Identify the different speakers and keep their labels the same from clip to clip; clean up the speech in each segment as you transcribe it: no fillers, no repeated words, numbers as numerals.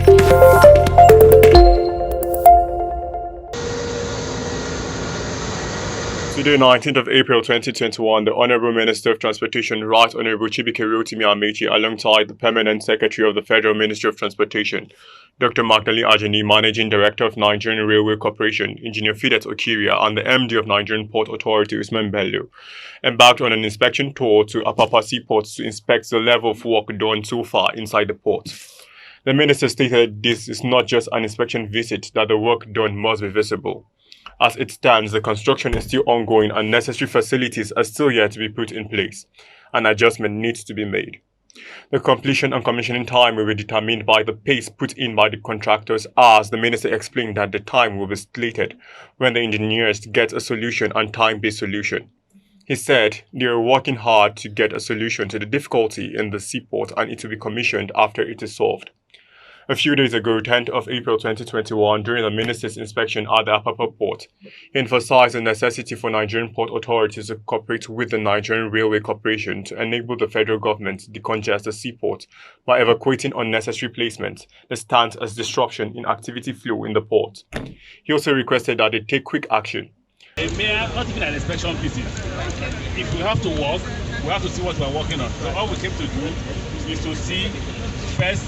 Speaker 1: Today, 19th of April 2021, the Honorable Minister of Transportation, Right Honorable Chibike Amaechi, alongside the Permanent Secretary of the Federal Ministry of Transportation, Dr. Magdalene Ajani, Managing Director of Nigerian Railway Corporation, Engineer Fidet Okiria, and the MD of Nigerian Port Authority, Usman Bello, embarked on an inspection tour to Apapa Seaport to inspect the level of work done so far inside the port. The minister stated this is not just an inspection visit, that the work done must be visible. As it stands, the construction is still ongoing and necessary facilities are still yet to be put in place. An adjustment needs to be made. The completion and commissioning time will be determined by the pace put in by the contractors, as the minister explained that the time will be slated when the engineers get a solution and time-based solution. He said they are working hard to get a solution to the difficulty in the seaport and it will be commissioned after it is solved. A few days ago, 10th of April 2021, during the minister's inspection at the Apapa port, he emphasized the necessity for Nigerian port authorities to cooperate with the Nigerian Railway Corporation to enable the federal government to decongest the seaport by evacuating unnecessary placements that stands as disruption in activity flow in the port. He also requested that they take quick action.
Speaker 2: Mayor, not even an inspection visit. If we have to work, we have to see what we are working on. So all we came to do is to see first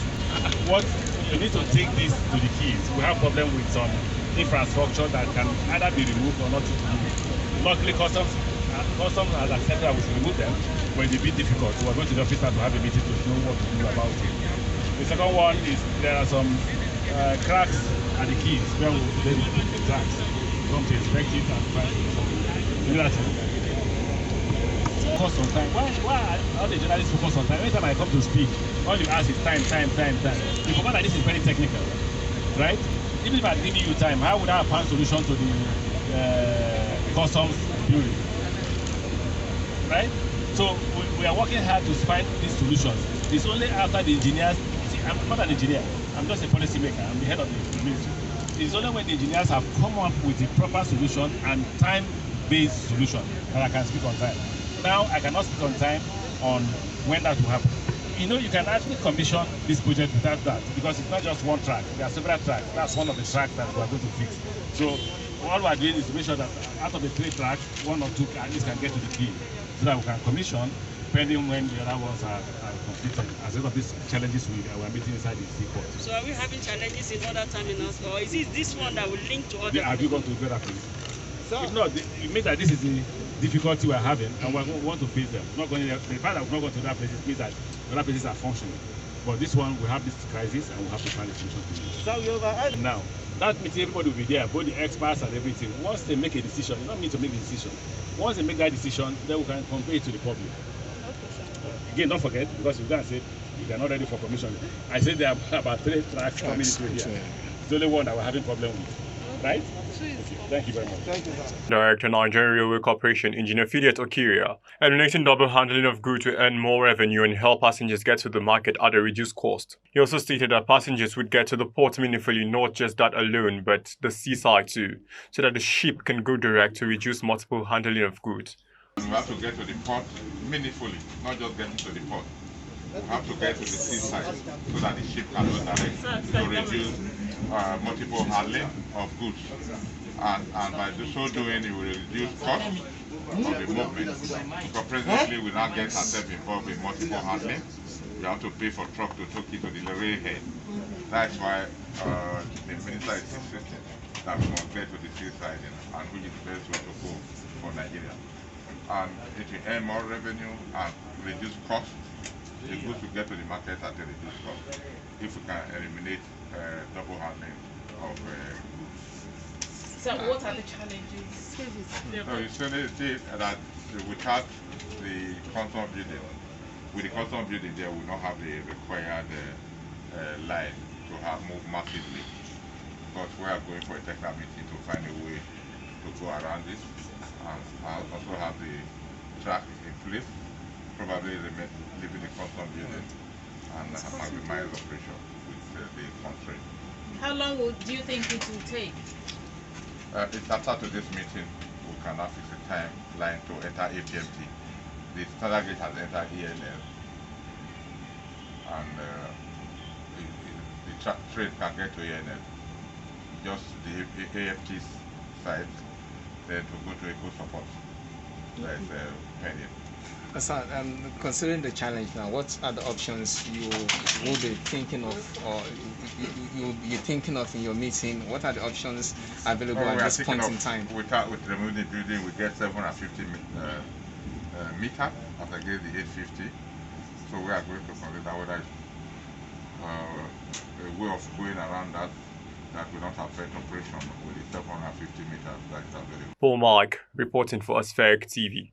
Speaker 2: what we need to take this to the Quays. We have problem with some infrastructure that can either be removed or not removed. Luckily, customs has accepted that we should remove them, but it's a bit difficult. So we're going to the office to have a meeting to know what to do about it. The second one is there are some cracks at the Quays where we the tracks. Come to inspect it and find it. Focus on time. Why are the journalists focus on time? Every time I come to speak, all you ask is time. You forget that this is very technical, right? Even if I give you time, how would I find solution to the customs building, right? So we are working hard to find these solutions. It's only after the engineers. See, I'm not an engineer. I'm just a policy maker. I'm the head of the ministry. It's only when the engineers have come up with the proper solution and time-based solution that I can speak on time. Now I cannot speak on time on when that will happen. You know, you can actually commission this project without that because it's not just one track. There are several tracks. That's one of the tracks that we are going to fix. So all we are doing is to make sure that out of the 3 tracks, 1 or 2 at least can get to the Quay so that we can commission depending when the other ones are completed. As one of these challenges we are meeting inside the seaport.
Speaker 3: So are we having challenges in other terminals, or is it this one that will link to other?
Speaker 2: Are we going to do that, please? So, if not, it means that this is the difficulty we are having, and we want to face them. Not going there, the fact that we're not going to that places means that other places are functioning. But this one, we have this crisis, and we have to find a solution to it.
Speaker 3: So we overhead.
Speaker 2: Now, that means everybody will be there, both the experts and everything. Once they make a decision, you don't need to make the decision. Once they make that decision, then we can convey it to the public. Again, don't forget, because you can't say they are not ready for commission. I said there are about 3 tracks coming into here. It's the only one that we're having problem with, right? Okay. Thank you very much.
Speaker 3: Thank you, sir.
Speaker 1: Director, Nigerian Railway Corporation, Engineer Fidet Okiria, eliminating double handling of goods to earn more revenue and help passengers get to the market at a reduced cost. He also stated that passengers would get to the port meaningfully, not just that alone, but the seaside too, so that the ship can go direct to reduce multiple handling of goods.
Speaker 4: We have to get to the port meaningfully, not just getting to the port. We have to get to the seaside so that the ship can go direct to reduce multiple handling of goods. And by so doing, it will reduce cost of the movement. Because presently, we now get ourselves involved in multiple handling. You have to pay for truck to take it to the railhead. That's why the minister is insisting that we must get to the seaside, and which is the best way to go for Nigeria. And it will earn more revenue and reduce costs. The goods will get to the market at a reduced cost if we can eliminate double handling of goods.
Speaker 5: So what are the challenges?
Speaker 4: So you say that without the custom building, with the custom building there will not have the required line to have moved massively. But we are going for a technical meeting to find a way to go around this and also have the track in place, probably leaving the custom building and maximize operation with the constraint.
Speaker 5: How long do you think it will take?
Speaker 4: It's after today's meeting, we can now fix a timeline to enter APMT. The standard gauge has entered ELL, and the train can get to ANF. Just the AFT side, then to go to Eco Support. That is pending.
Speaker 6: So, considering the challenge now, what are the options you will be thinking of, or you'll be thinking of in your meeting? What are the options available at this point in time?
Speaker 4: With removing the building, we get 750 meter as against the 850. So we are going to consider whether it's a way of going around that will not affect operation with the 750 meters that is available.
Speaker 1: Paul Mike, reporting for Aspheric TV.